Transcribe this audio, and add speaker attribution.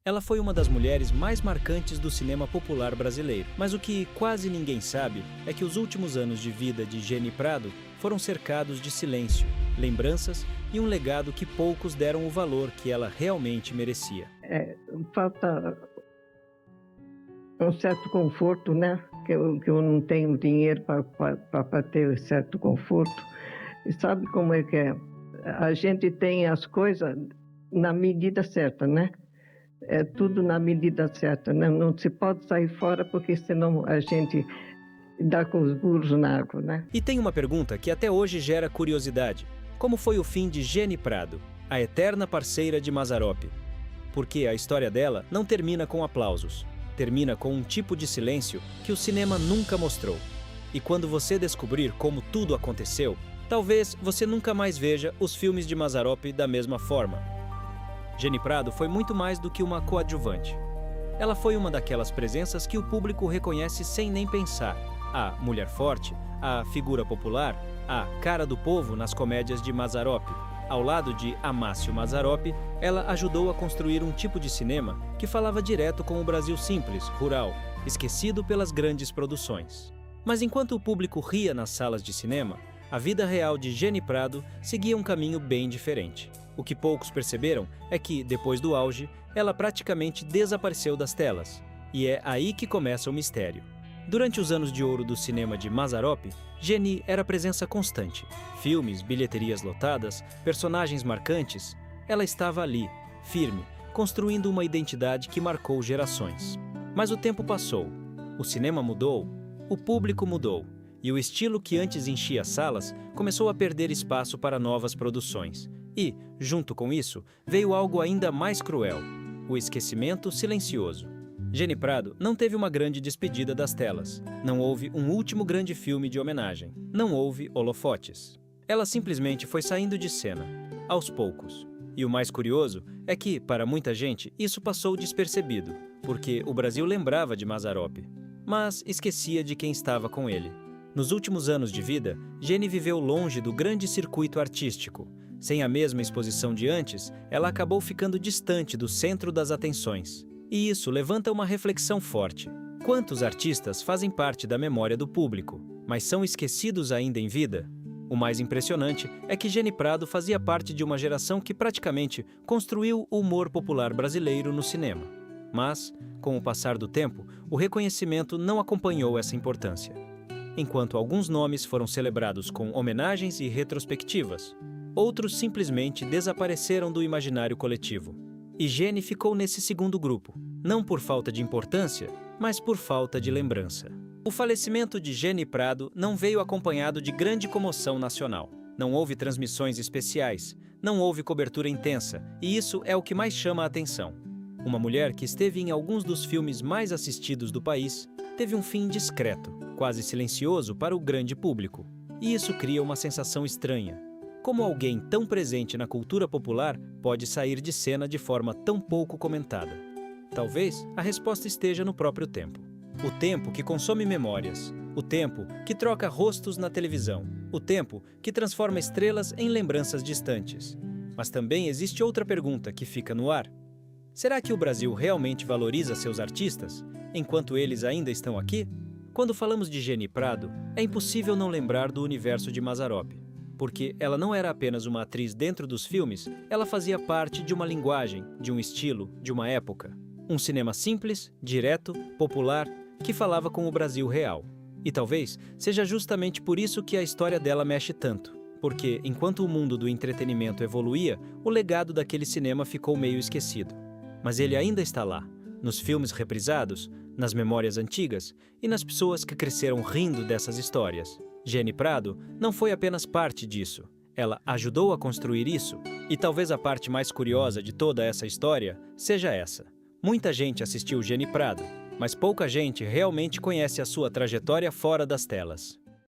Speaker 1: Ela foi uma das mulheres mais marcantes do cinema popular brasileiro. Mas o que quase ninguém sabe é que os últimos anos de vida de Geni Prado foram cercados de silêncio, lembranças e um legado que poucos deram o valor que ela realmente merecia.
Speaker 2: Falta um certo conforto, né? Que eu não tenho dinheiro para ter certo conforto. E sabe como é que é? A gente tem as coisas na medida certa, né? É tudo na medida certa, né? Não se pode sair fora porque senão a gente dá com os burros na água, né?
Speaker 1: E tem uma pergunta que até hoje gera curiosidade. Como foi o fim de Geni Prado, a eterna parceira de Mazzaropi? Porque a história dela não termina com aplausos. Termina com um tipo de silêncio que o cinema nunca mostrou. E quando você descobrir como tudo aconteceu, talvez você nunca mais veja os filmes de Mazzaropi da mesma forma. Geni Prado foi muito mais do que uma coadjuvante. Ela foi uma daquelas presenças que o público reconhece sem nem pensar. A mulher forte, a figura popular, a cara do povo nas comédias de Mazzaropi. Ao lado de Amácio Mazzaropi, ela ajudou a construir um tipo de cinema que falava direto com o Brasil simples, rural, esquecido pelas grandes produções. Mas enquanto o público ria nas salas de cinema, a vida real de Geni Prado seguia um caminho bem diferente. O que poucos perceberam é que, depois do auge, ela praticamente desapareceu das telas. E é aí que começa o mistério. Durante os anos de ouro do cinema de Mazzaropi, Geni era presença constante. Filmes, bilheterias lotadas, personagens marcantes, ela estava ali, firme, construindo uma identidade que marcou gerações. Mas o tempo passou, o cinema mudou, o público mudou, e o estilo que antes enchia salas começou a perder espaço para novas produções. E, junto com isso, veio algo ainda mais cruel: o esquecimento silencioso. Geni Prado não teve uma grande despedida das telas. Não houve um último grande filme de homenagem. Não houve holofotes. Ela simplesmente foi saindo de cena, aos poucos. E o mais curioso é que, para muita gente, isso passou despercebido, porque o Brasil lembrava de Mazzaropi, mas esquecia de quem estava com ele. Nos últimos anos de vida, Geni viveu longe do grande circuito artístico. Sem a mesma exposição de antes, ela acabou ficando distante do centro das atenções. E isso levanta uma reflexão forte. Quantos artistas fazem parte da memória do público, mas são esquecidos ainda em vida? O mais impressionante é que Geni Prado fazia parte de uma geração que praticamente construiu o humor popular brasileiro no cinema. Mas, com o passar do tempo, o reconhecimento não acompanhou essa importância. Enquanto alguns nomes foram celebrados com homenagens e retrospectivas, outros simplesmente desapareceram do imaginário coletivo. E Geni ficou nesse segundo grupo, não por falta de importância, mas por falta de lembrança. O falecimento de Geni Prado não veio acompanhado de grande comoção nacional. Não houve transmissões especiais, não houve cobertura intensa, e isso é o que mais chama a atenção. Uma mulher que esteve em alguns dos filmes mais assistidos do país, teve um fim discreto, quase silencioso para o grande público. E isso cria uma sensação estranha. Como alguém tão presente na cultura popular pode sair de cena de forma tão pouco comentada? Talvez a resposta esteja no próprio tempo. O tempo que consome memórias, o tempo que troca rostos na televisão, o tempo que transforma estrelas em lembranças distantes. Mas também existe outra pergunta que fica no ar. Será que o Brasil realmente valoriza seus artistas, enquanto eles ainda estão aqui? Quando falamos de Geni Prado, é impossível não lembrar do universo de Mazzaropi. Porque ela não era apenas uma atriz dentro dos filmes, ela fazia parte de uma linguagem, de um estilo, de uma época. Um cinema simples, direto, popular, que falava com o Brasil real. E talvez seja justamente por isso que a história dela mexe tanto. Porque, enquanto o mundo do entretenimento evoluía, o legado daquele cinema ficou meio esquecido. Mas ele ainda está lá, nos filmes reprisados, nas memórias antigas e nas pessoas que cresceram rindo dessas histórias. Geni Prado não foi apenas parte disso, ela ajudou a construir isso. E talvez a parte mais curiosa de toda essa história seja essa. Muita gente assistiu Geni Prado, mas pouca gente realmente conhece a sua trajetória fora das telas.